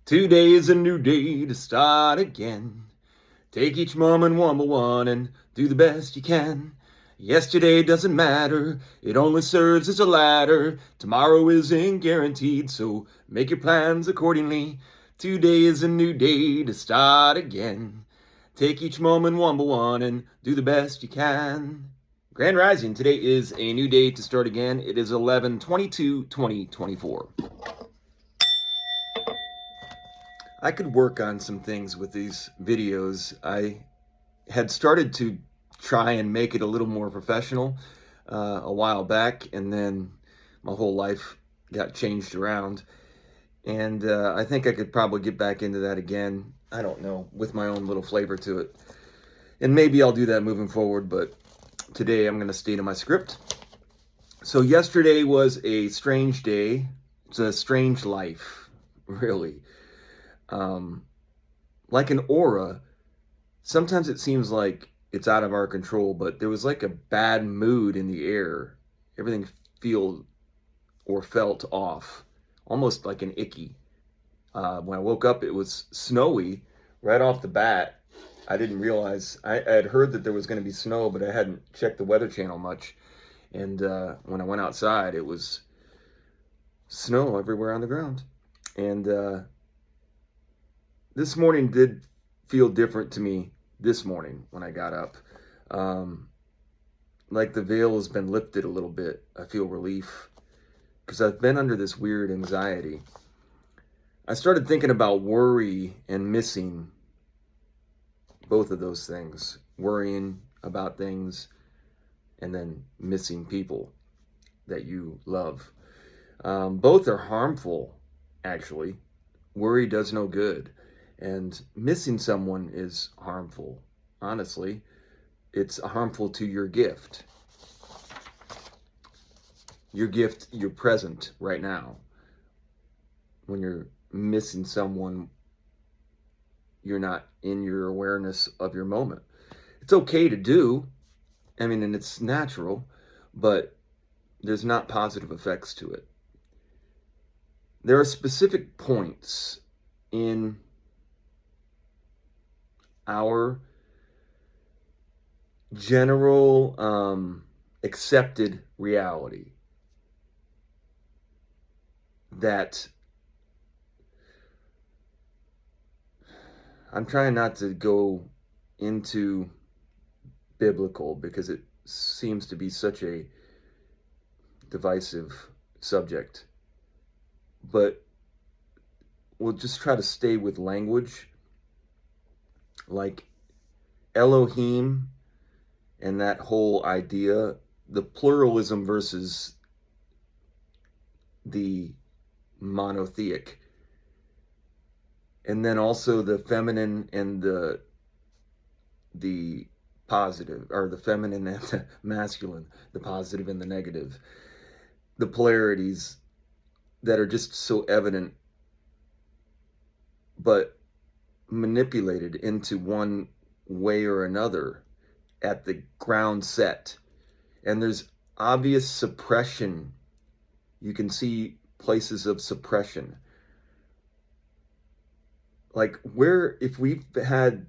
Today is a new day to start again. Take each moment one by one and do the best you can. Yesterday doesn't matter, it only serves as a ladder. Tomorrow isn't guaranteed, so make your plans accordingly. Today is a new day to start again. Take each moment one by one and do the best you can. Grand Rising, today is a new day to start again. It is 11/22/2024. I could work on some things with these videos. I had started to try and make it a little more professional a while back, and then my whole life got changed around. And I think I could probably get back into that again. I don't know, with my own little flavor to it. And maybe I'll do that moving forward, but today I'm going to stay to my script. So yesterday was a strange day. It's a strange life, really. Like an aura, sometimes it seems like it's out of our control, but there was like a bad mood in the air. Everything felt off, almost like an icky. When I woke up, it was snowy right off the bat. I didn't realize, I had heard that there was going to be snow, but I hadn't checked the Weather Channel much. And when I went outside, it was snow everywhere on the ground. And this morning did feel different to me this morning when I got up. Like the veil has been lifted a little bit. I feel relief because I've been under this weird anxiety. I started thinking about worry and missing, both of those things. Worrying about things and then missing people that you love. Both are harmful, actually. Worry does no good. And missing someone is harmful. Honestly, it's harmful to your gift. Your gift, your present right now. When you're missing someone, you're not in your awareness of your moment. It's okay to do. I mean, and it's natural, but there's not positive effects to it. There are specific points in our general accepted reality that I'm trying not to go into biblical because it seems to be such a divisive subject, but we'll just try to stay with language. Like Elohim and that whole idea, the pluralism versus the monotheic, and then also the feminine and the positive, or the feminine and the masculine, the positive and the negative, the polarities that are just so evident, but manipulated into one way or another at the ground set. And there's obvious suppression. You can see places of suppression. Like, where, if we've had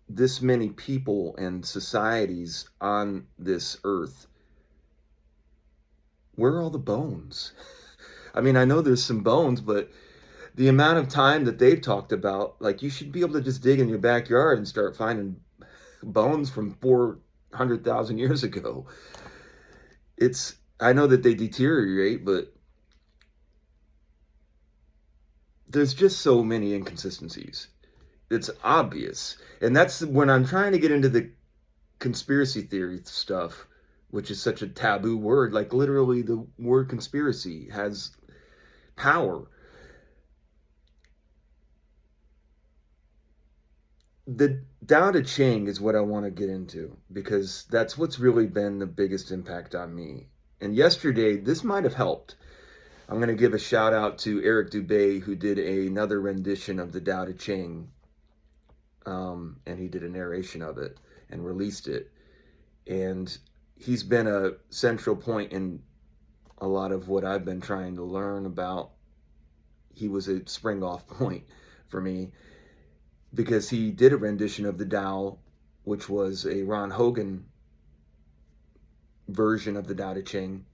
this many people and societies on this earth, where are all the bones? I mean, I know there's some bones, but the amount of time that they've talked about, like, you should be able to just dig in your backyard and start finding bones from 400,000 years ago. I know that they deteriorate, but there's just so many inconsistencies. It's obvious. And that's when I'm trying to get into the conspiracy theory stuff, which is such a taboo word. Like, literally, the word conspiracy has power. The Tao Te Ching is what I want to get into, because that's what's really been the biggest impact on me. And yesterday, this might have helped. I'm going to give a shout out to Eric Dubay, who did another rendition of the Tao Te Ching. And he did a narration of it and released it. And he's been a central point in a lot of what I've been trying to learn about he was a spring off point for me, because he did a rendition of the Tao, which was a Ron Hogan version of the Tao Te Ching.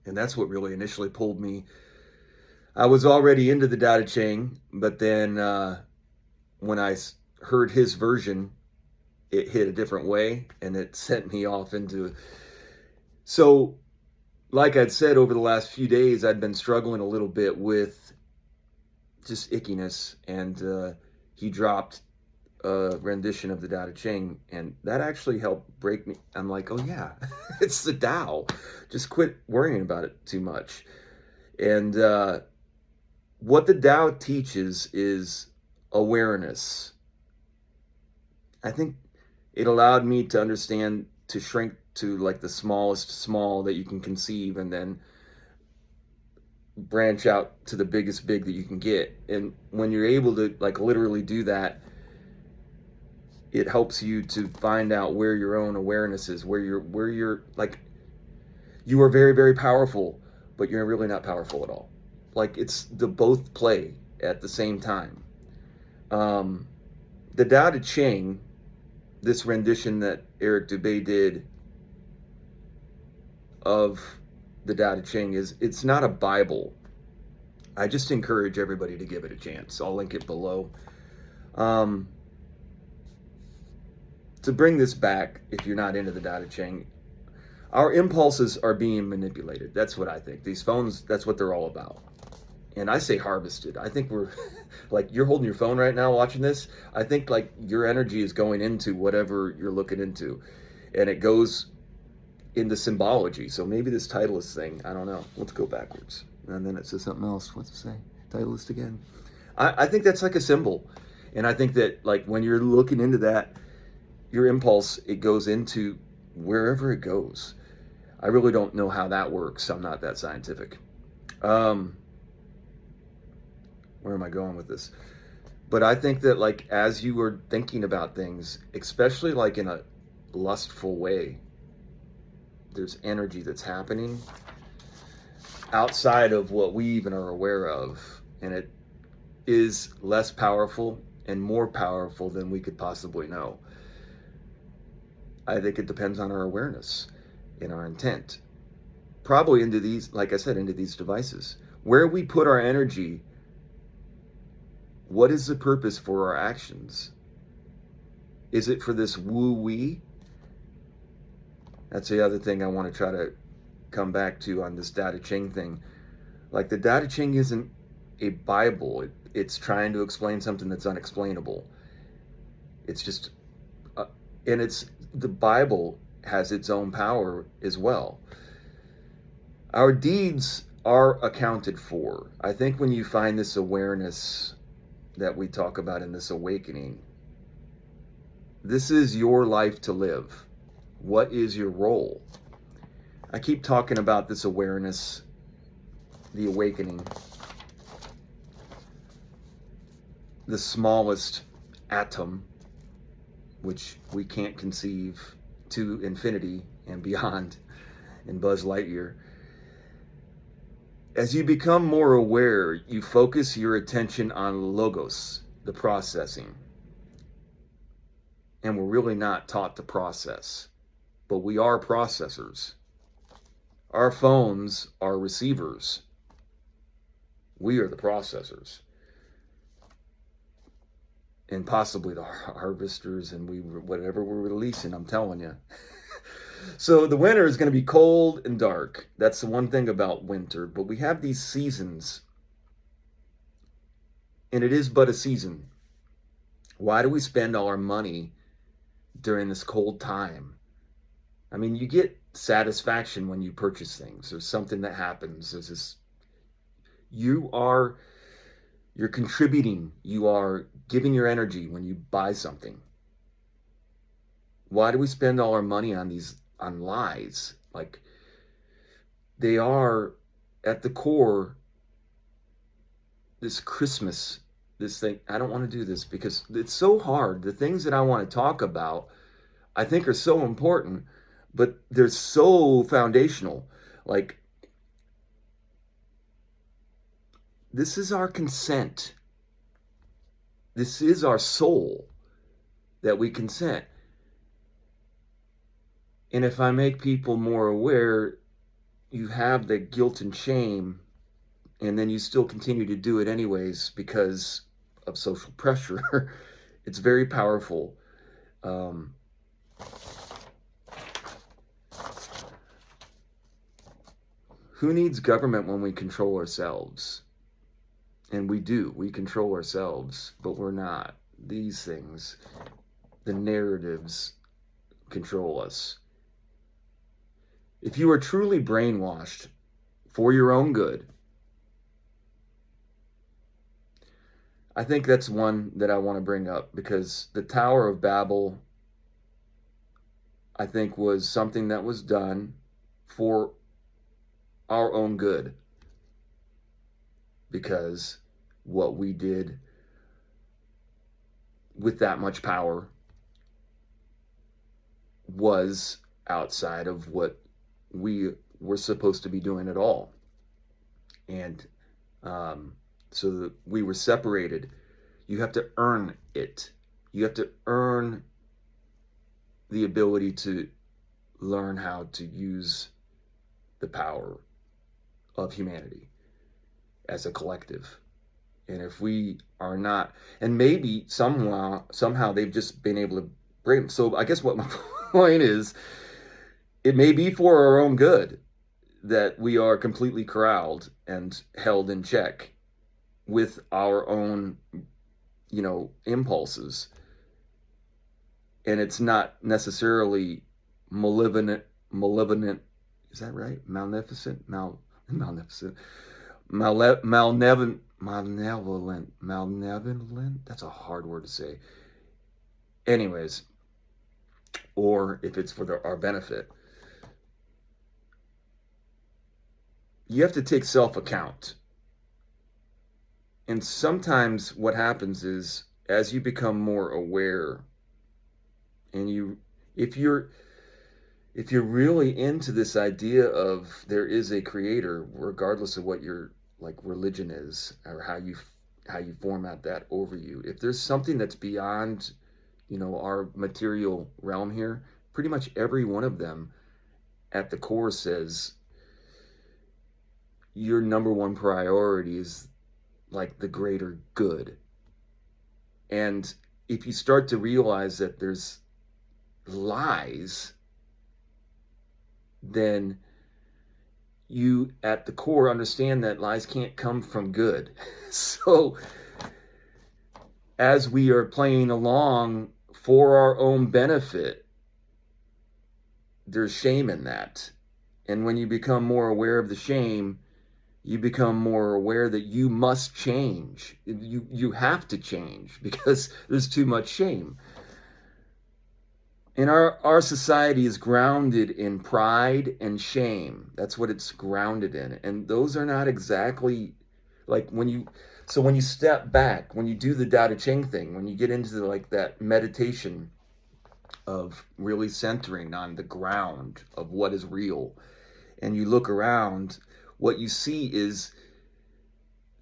And that's what really initially pulled me. I was already into the Tao Te Ching, but then when I heard his version, it hit a different way, and it sent me off into. So, like I'd said, over the last few days, I'd been struggling a little bit with just ickiness, and he dropped a rendition of the Tao Te Ching, and that actually helped break me. I'm like, oh yeah, it's the Tao. Just quit worrying about it too much. And what the Tao teaches is awareness. I think it allowed me to understand, to shrink to like the smallest small that you can conceive, and then branch out to the biggest big that you can get. And when you're able to like literally do that, it helps you to find out where your own awareness is, where you're like, you are very, very powerful, but you're really not powerful at all. Like, it's the both play at the same time. The Tao Te Ching, this rendition that Eric Dubay did of the Tao Te Ching, it's not a Bible. I just encourage everybody to give it a chance. I'll link it below. To bring this back, if you're not into the Tao Te Ching, our impulses are being manipulated. That's what I think. These phones, that's what they're all about. And I say harvested. I think we're, like, you're holding your phone right now watching this. I think, like, your energy is going into whatever you're looking into. And it goes into symbology. So maybe this Titleist thing, I don't know. Let's go backwards. And then it says something else. What's it say? Titleist again. I think that's like a symbol. And I think that, like, when you're looking into that, your impulse, it goes into wherever it goes. I really don't know how that works. I'm not that scientific. Where am I going with this? But I think that, like, as you are thinking about things, especially like in a lustful way, there's energy that's happening outside of what we even are aware of. And it is less powerful and more powerful than we could possibly know. I think it depends on our awareness and our intent. Probably into these, like I said, into these devices. Where we put our energy, what is the purpose for our actions? Is it for this woo-wee? That's the other thing I want to try to come back to on this Tao Te Ching thing. Like, the Tao Te Ching isn't a Bible. It's trying to explain something that's unexplainable. It's just, and it's, the Bible has its own power as well. Our deeds are accounted for. I think when you find this awareness that we talk about in this awakening, this is your life to live. What is your role? I keep talking about this awareness, the awakening, the smallest atom, which we can't conceive, to infinity and beyond in Buzz Lightyear. As you become more aware, you focus your attention on logos, the processing. And we're really not taught to process, but we are processors. Our phones are receivers. We are the processors. And possibly the harvesters, and whatever we're releasing, I'm telling you. So the winter is going to be cold and dark. That's the one thing about winter. But we have these seasons, and it is but a season. Why do we spend all our money during this cold time? I mean, you get satisfaction when you purchase things. There's something that happens. There's this, you're contributing. You are giving your energy when you buy something. Why do we spend all our money on lies? Like, they are at the core, this Christmas, this thing. I don't want to do this because it's so hard. The things that I want to talk about, I think, are so important, but they're so foundational. Like, This is our consent. This is our soul that we consent. And if I make people more aware, you have the guilt and shame, and then you still continue to do it anyways because of social pressure. It's very powerful. Who needs government when we control ourselves? And we do. We control ourselves, but we're not. These things, the narratives, control us. If you are truly brainwashed for your own good, I think that's one that I want to bring up, because the Tower of Babel, I think, was something that was done for our own good, because what we did with that much power was outside of what we were supposed to be doing at all. And so that we were separated. You have to earn it. You have to earn the ability to learn how to use the power of humanity as a collective. And if we are not, and maybe somehow they've just been able to break them. So I guess what my point is, it may be for our own good that we are completely corralled and held in check with our own, impulses. And it's not necessarily malevolent, is that right? Malevolent, that's a hard word to say. Anyways, or if it's for our benefit. You have to take self-account. And sometimes what happens is, as you become more aware, and if you're really into this idea of there is a creator, regardless of what your religion is, or how you format that over you, if there's something that's beyond our material realm here, pretty much every one of them at the core says your number one priority is the greater good. And if you start to realize that there's lies, then you at the core understand that lies can't come from good. So as we are playing along for our own benefit, there's shame in that. And when you become more aware of the shame, you become more aware that you must change. You have to change because there's too much shame. And our society is grounded in pride and shame. That's what it's grounded in. And those are not exactly when you step back, when you do the Tao Te Ching thing, when you get into that meditation of really centering on the ground of what is real, and you look around, what you see is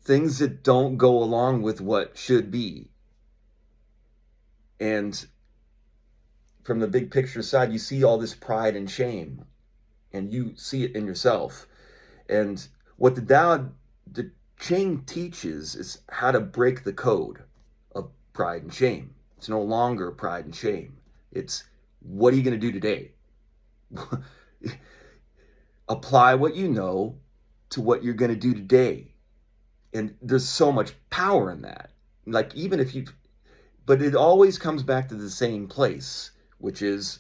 things that don't go along with what should be. And from the big picture side, you see all this pride and shame, and you see it in yourself. And what the Tao Te Ching teaches is how to break the code of pride and shame. It's no longer pride and shame. It's, what are you going to do today? Apply what you know to what you're going to do today. And there's so much power in that. Even if but it always comes back to the same place, which is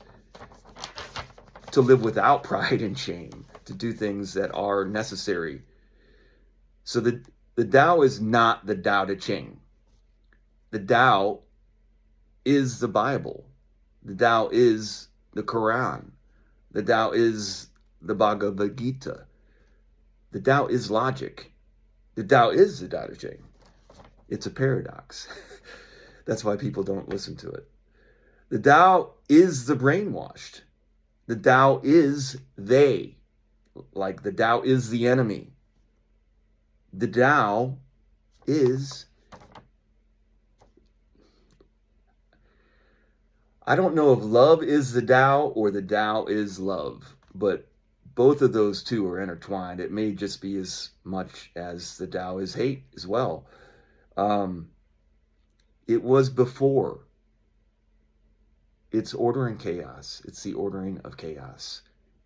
to live without pride and shame, to do things that are necessary. So the Tao is not the Tao Te Ching. The Tao is the Bible. The Tao is the Quran. The Tao is the Bhagavad Gita. The Tao is logic. The Tao is the Tao Te Ching. It's a paradox. That's why people don't listen to it. The Tao is the brainwashed. The Tao is they. The Tao is the enemy. The Tao is, I don't know if love is the Tao or the Tao is love, but both of those two are intertwined. It may just be as much as the Tao is hate as well. Um, it was before. It's order and chaos. It's the ordering of chaos,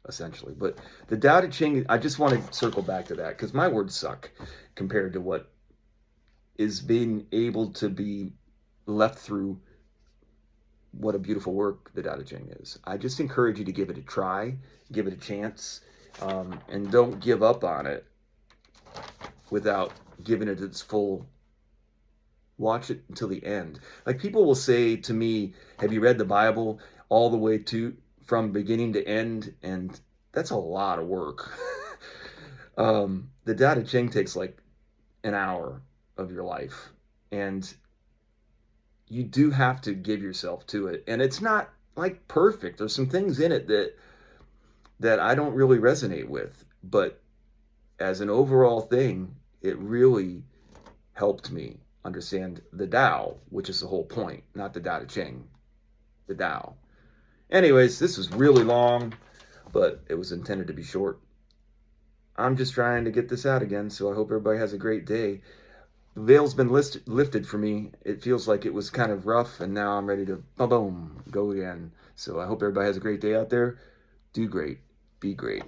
essentially. But the Tao Te Ching, I just want to circle back to that because my words suck compared to what is being able to be left through what a beautiful work the Tao Te Ching is. I just encourage you to give it a try, give it a chance, and don't give up on it without giving it its full. Watch it until the end. Like people will say to me, "Have you read the Bible all the way to from beginning to end?" And that's a lot of work. The Tao Te Ching takes like an hour of your life, and you do have to give yourself to it. And it's not like perfect. There's some things in it that I don't really resonate with, but as an overall thing, it really helped me understand the Tao, which is the whole point, not the Tao Te Ching, the Tao. Anyways, this was really long, but it was intended to be short. I'm just trying to get this out again, so I hope everybody has a great day. The veil's been lifted for me. It feels like it was kind of rough, and now I'm ready to boom, go again. So I hope everybody has a great day out there. Do great. Be great.